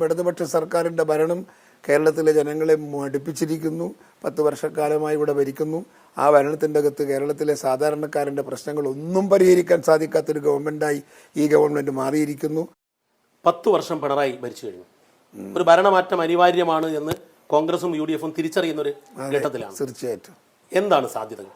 ഇടതുപക്ഷ സർക്കാരിൻ്റെ ഭരണം കേരളത്തിലെ ജനങ്ങളെ മടുപ്പിച്ചിരിക്കുന്നു. 10 വർഷക്കാലമായി ഇവിടെ ഭരിക്കുന്നു. ആ ഭരണത്തിൻ്റെ അകത്ത് കേരളത്തിലെ സാധാരണക്കാരൻ്റെ പ്രശ്നങ്ങൾ ഒന്നും പരിഹരിക്കാൻ സാധിക്കാത്തൊരു ഗവൺമെൻറ്റായി ഈ ഗവൺമെൻറ് മാറിയിരിക്കുന്നു. 10 വർഷം പിണറായി ഭരിച്ചു കഴിഞ്ഞു. ഒരു ഭരണമാറ്റം അനിവാര്യമാണ് എന്ന് കോൺഗ്രസും UDF-ഉം തിരിച്ചറിയുന്ന ഒരു ഘട്ടത്തിലാണ്. തീർച്ചയായിട്ടും. എന്താണ് സാധ്യതകൾ?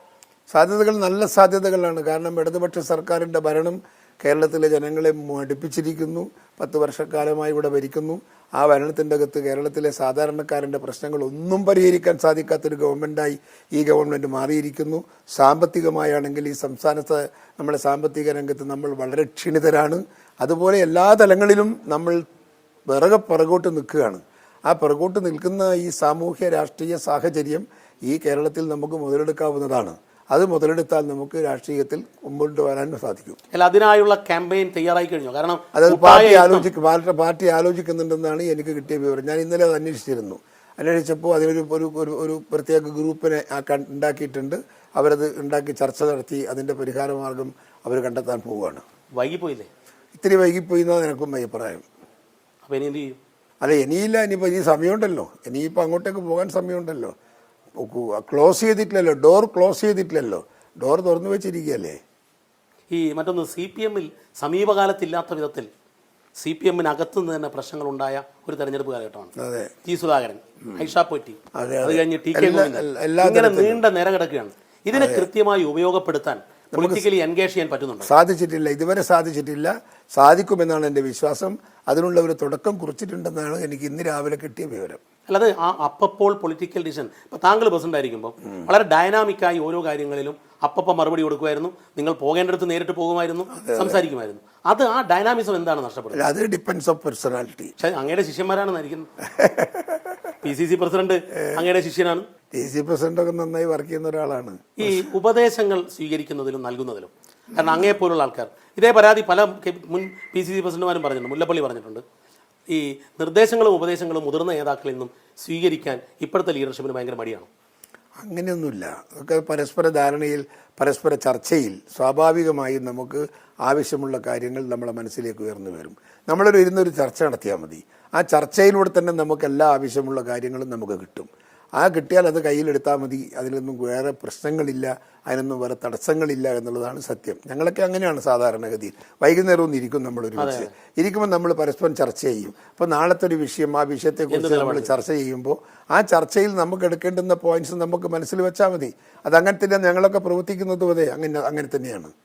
സാധ്യതകൾ നല്ല സാധ്യതകളാണ്. കാരണം ഇടതുപക്ഷ സർക്കാരിൻ്റെ ഭരണം കേരളത്തിലെ ജനങ്ങളെ മടുപ്പിച്ചിരിക്കുന്നു. 10 വർഷക്കാലമായി ഇവിടെ ഭരിക്കുന്നു. ആ ഭരണത്തിൻ്റെ അകത്ത് കേരളത്തിലെ സാധാരണക്കാരൻ്റെ പ്രശ്നങ്ങൾ ഒന്നും പരിഹരിക്കാൻ സാധിക്കാത്തൊരു ഗവൺമെൻറ്റായി ഈ ഗവൺമെൻറ് മാറിയിരിക്കുന്നു. സാമ്പത്തികമായാണെങ്കിൽ ഈ സംസ്ഥാനത്ത് നമ്മുടെ സാമ്പത്തിക രംഗത്ത് നമ്മൾ വളരെ ക്ഷീണിതരാണ്. അതുപോലെ എല്ലാ തലങ്ങളിലും നമ്മൾ പിറകോട്ട് നിൽക്കുകയാണ്. ആ പിറകോട്ട് നിൽക്കുന്ന ഈ സാമൂഹ്യ രാഷ്ട്രീയ സാഹചര്യം ഈ കേരളത്തിൽ നമുക്ക് മുതലെടുക്കാവുന്നതാണ്. അത് മുതലെടുത്താൽ നമുക്ക് രാഷ്ട്രീയത്തിൽ മുമ്പോട്ട് വരാൻ സാധിക്കും. അല്ല, അതിനായുള്ള ക്യാമ്പയിൻ തയ്യാറായി കഴിഞ്ഞു. കാരണം അത് പാർട്ടി ആലോചിക്കുന്നുണ്ടെന്നാണ് എനിക്ക് കിട്ടിയ വിവരം. ഞാൻ ഇന്നലെ അത് അന്വേഷിച്ചപ്പോൾ അതിനൊരു ഒരു പ്രത്യേക ഗ്രൂപ്പിനെ ഉണ്ടാക്കിയിട്ടുണ്ട്. അവരത് ഉണ്ടാക്കി ചർച്ച നടത്തി അതിൻ്റെ പരിഹാരമാർഗം അവർ കണ്ടെത്താൻ പോവുകയാണ്. വൈകിപ്പോയില്ലേ? ഇത്തിരി വൈകിപ്പോയി എന്നാണ് എനിക്കും അഭിപ്രായം. അപ്പോൾ ഇനി എന്ത് ചെയ്യും? അല്ല, ഇനിയില്ല. ഇനിയിപ്പോൾ ഇനി സമയമുണ്ടല്ലോ. ഇനിയിപ്പോൾ അങ്ങോട്ടേക്ക് പോകാൻ സമയമുണ്ടല്ലോ. ക്ലോസ് ചെയ്തിട്ടില്ലല്ലോ, ഡോർ ക്ലോസ് ചെയ്തിട്ടില്ലല്ലോ, ഡോർ തുറന്നു വെച്ചിരിക്കുകയല്ലേ. ഈ മറ്റൊന്ന്, CPM-ൽ സമീപകാലത്തില്ലാത്ത വിധത്തിൽ CPM-നകത്തു നിന്ന് തന്നെ പ്രശ്നങ്ങളുണ്ടായ ഒരു തെരഞ്ഞെടുപ്പ് കാലഘട്ടമാണ്. അതെ. T. സുധാകരൻ, ഐഷ പോറ്റി, അത് കഴിഞ്ഞ് TK ഇങ്ങനെ നീണ്ട നിര കിടക്കുകയാണ്. ഇതിനെ കൃത്യമായി ഉപയോഗപ്പെടുത്താൻ പൊളിറ്റിക്കലി എൻഗേജ് ചെയ്യാൻ പറ്റുന്നുണ്ടോ? സാധിച്ചിട്ടില്ല, ഇതുവരെ സാധിച്ചിട്ടില്ല. സാധിക്കുമെന്നാണ് എൻ്റെ വിശ്വാസം. അതിനുള്ള ഒരു തുടക്കം കുറിച്ചിട്ടുണ്ടെന്നാണ് എനിക്ക് ഇന്ന് രാവിലെ കിട്ടിയ വിവരം. അല്ലാതെ അപ്പോൾ പൊളിറ്റിക്കൽ ഡിസിഷൻ, ഇപ്പോൾ താങ്കൾ പ്രസിഡന്റ് ആയിരിക്കുമ്പോൾ വളരെ ഡൈനാമിക്കായി ഓരോ കാര്യങ്ങളിലും അപ്പം മറുപടി കൊടുക്കുമായിരുന്നു. നിങ്ങൾ പോകേണ്ടടുത്ത് നേരിട്ട് പോകുമായിരുന്നു, സംസാരിക്കുമായിരുന്നു. അത് ആ ഡൈനാമിസം എന്താണ് നഷ്ടപ്പെടുന്നത്? അത് ഡിപ്പെൻഡ്സ് ഓഫ് പേഴ്സണാലിറ്റി. പക്ഷേ അങ്ങയുടെ ശിഷ്യന്മാരാണ് നയിക്കുന്നത്. PCC പ്രസിഡന്റ് അങ്ങയുടെ ശിഷ്യനാണ്. DC പ്രസിഡന്റൊക്കെ നന്നായി വർക്ക് ചെയ്യുന്ന ഒരാളാണ്. ഈ ഉപദേശങ്ങൾ സ്വീകരിക്കുന്നതിലും നൽകുന്നതിലും, കാരണം അങ്ങേപ്പോലുള്ള ആൾക്കാർ ഇതേ പരാതി പല മുൻ PCC പ്രസിഡന്റുമാരും പറഞ്ഞിട്ടുണ്ട്. മുല്ലപ്പള്ളി പറഞ്ഞിട്ടുണ്ട്. ഈ നിർദ്ദേശങ്ങളും ഉപദേശങ്ങളും മുതിർന്ന നേതാക്കളിൽ നിന്നും സ്വീകരിക്കാൻ ഇപ്പോഴത്തെ ലീഡർഷിപ്പിന് ഭയങ്കര മടിയാണ്. അങ്ങനെയൊന്നുമില്ല. അതൊക്കെ പരസ്പര ധാരണയിൽ, പരസ്പര ചർച്ചയിൽ സ്വാഭാവികമായും നമുക്ക് ആവശ്യമുള്ള കാര്യങ്ങൾ നമ്മളെ മനസ്സിലേക്ക് ഉയർന്നു വരും. ഇരുന്നൊരു ചർച്ച നടത്തിയാൽ മതി. ആ ചർച്ചയിലൂടെ തന്നെ നമുക്ക് എല്ലാ ആവശ്യമുള്ള കാര്യങ്ങളും നമുക്ക് കിട്ടും. ആ കിട്ടിയാൽ അത് കയ്യിലെടുത്താൽ മതി. അതിലൊന്നും വേറെ പ്രശ്നങ്ങളില്ല, അതിനൊന്നും വേറെ തടസ്സങ്ങളില്ല എന്നുള്ളതാണ് സത്യം. ഞങ്ങളൊക്കെ അങ്ങനെയാണ് സാധാരണഗതിയിൽ. വൈകുന്നേരം ഒന്ന് ഇരിക്കും, നമ്മളൊരുമിച്ച് ഇരിക്കുമ്പോൾ നമ്മൾ പരസ്പരം ചർച്ച ചെയ്യും. അപ്പോൾ നാളത്തെ ഒരു വിഷയം, ആ വിഷയത്തെക്കുറിച്ച് നമ്മൾ ചർച്ച ചെയ്യുമ്പോൾ ആ ചർച്ചയിൽ നമുക്ക് എടുക്കേണ്ടുന്ന പോയിന്റ്സ് നമുക്ക് മനസ്സിൽ വെച്ചാൽ മതി. അതങ്ങനെ തന്നെ ഞങ്ങളൊക്കെ പ്രവർത്തിക്കുന്നതും അങ്ങനെ തന്നെയാണ്.